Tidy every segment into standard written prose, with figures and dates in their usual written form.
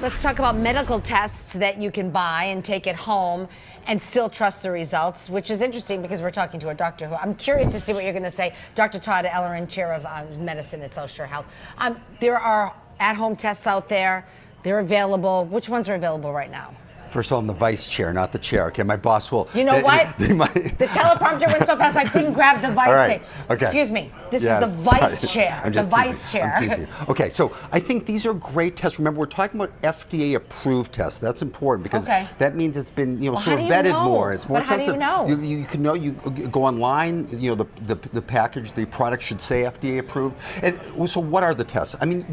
Let's talk about medical tests that you can buy and take at home and still trust the results, which is interesting because we're talking to a doctor who I'm curious to see what you're going to say. Dr. Todd Ellerin, Chair of Medicine at South Shore Health. There are at-home tests out there. They're available. Which ones are available right now? First of all, I'm the vice chair, not the chair. Okay, my boss will. You know what? The teleprompter went so fast I couldn't grab the vice thing. Okay. Excuse me. This is the vice chair. I'm the just vice teasing. chair. I'm teasing. Okay, so I think these are great tests. Remember, we're talking about FDA-approved tests. That's important because that means it's been sort of vetted more. It's more but sensitive. How do you know? You can know. You go online. The package, the product should say FDA-approved. And so, what are the tests? I mean,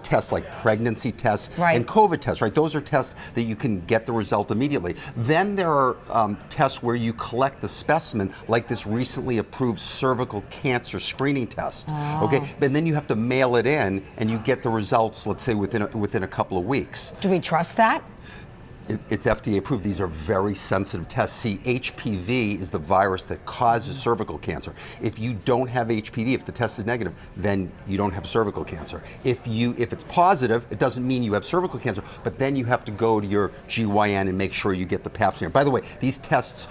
tests like pregnancy tests and COVID tests, right? Those are tests that you can get the result immediately. Then there are tests where you collect the specimen, like this recently approved cervical cancer screening test. Okay, and then you have to mail it in, and you get the results, let's say within a couple of weeks. Do we trust that? It's FDA approved. These are very sensitive tests. See, HPV is the virus that causes cervical cancer. If you don't have HPV, if the test is negative, then you don't have cervical cancer. If it's positive, it doesn't mean you have cervical cancer, but then you have to go to your GYN and make sure you get the pap smear. By the way, these tests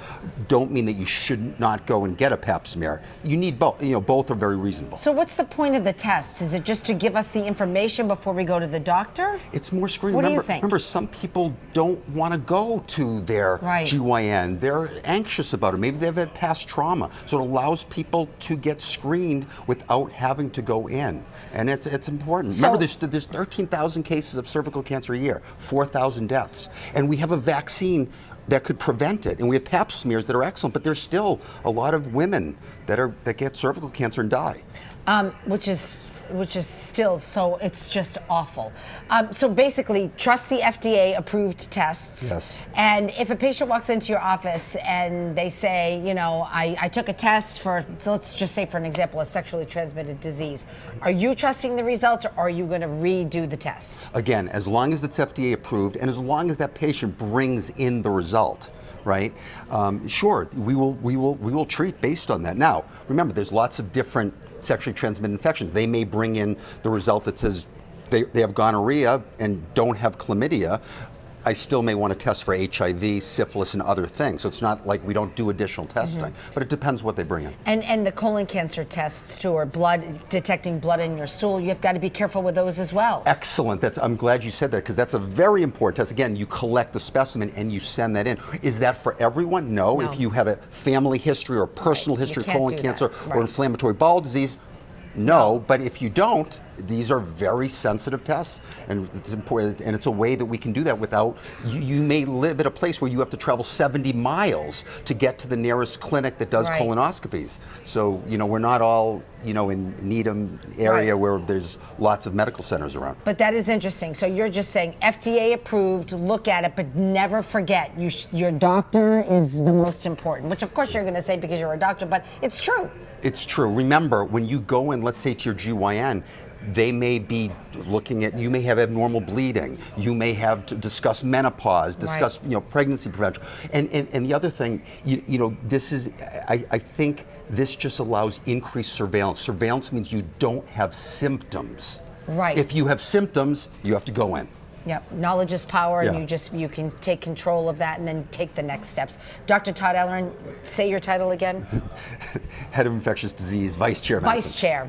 don't mean that you should not go and get a pap smear. You need both. Both are very reasonable. So what's the point of the tests? Is it just to give us the information before we go to the doctor? It's more screening. What do you think? Remember, some people don't want to go to their GYN. They're anxious about it. Maybe they've had past trauma. So it allows people to get screened without having to go in. And it's important. Remember, there's 13,000 cases of cervical cancer a year, 4,000 deaths. And we have a vaccine that could prevent it. And we have pap smears that are excellent, but there's still a lot of women that get cervical cancer and die. Which is still, so it's just awful. So basically, trust the FDA-approved tests. Yes. And if a patient walks into your office and they say, I took a test for, let's just say for an example, a sexually transmitted disease, are you trusting the results or are you going to redo the test? Again, as long as it's FDA-approved and as long as that patient brings in the result, right? Sure, we will treat based on that. Now, remember, there's lots of different sexually transmitted infections. They may bring in the result that says they have gonorrhea and don't have chlamydia. I still may want to test for HIV, syphilis, and other things. So it's not like we don't do additional testing, but it depends what they bring in. And the colon cancer tests too, or detecting blood in your stool, you've got to be careful with those as well. Excellent. I'm glad you said that because that's a very important test. Again, you collect the specimen and you send that in. Is that for everyone? No. If you have a family history or personal history of colon cancer or inflammatory bowel disease, no, but if you don't, these are very sensitive tests, and it's important, and it's a way that we can do that without, you may live at a place where you have to travel 70 miles to get to the nearest clinic that does colonoscopies. So, we're not all, in Needham area where there's lots of medical centers around. But that is interesting. So you're just saying FDA approved, look at it, but never forget, your doctor is the most important, which of course you're going to say because you're a doctor, but it's true. It's true. Remember, when you go in, let's say to your GYN, they may be looking at, you may have abnormal bleeding, you may have to discuss menopause, discuss pregnancy prevention. And the other thing, this is, I think this just allows increased surveillance. Surveillance means you don't have symptoms. Right. If you have symptoms, you have to go in. Yep, knowledge is power, and you can take control of that and then take the next steps. Dr. Todd Ellerin, say your title again. Head of Infectious Disease, Vice Chair. Vice Chair.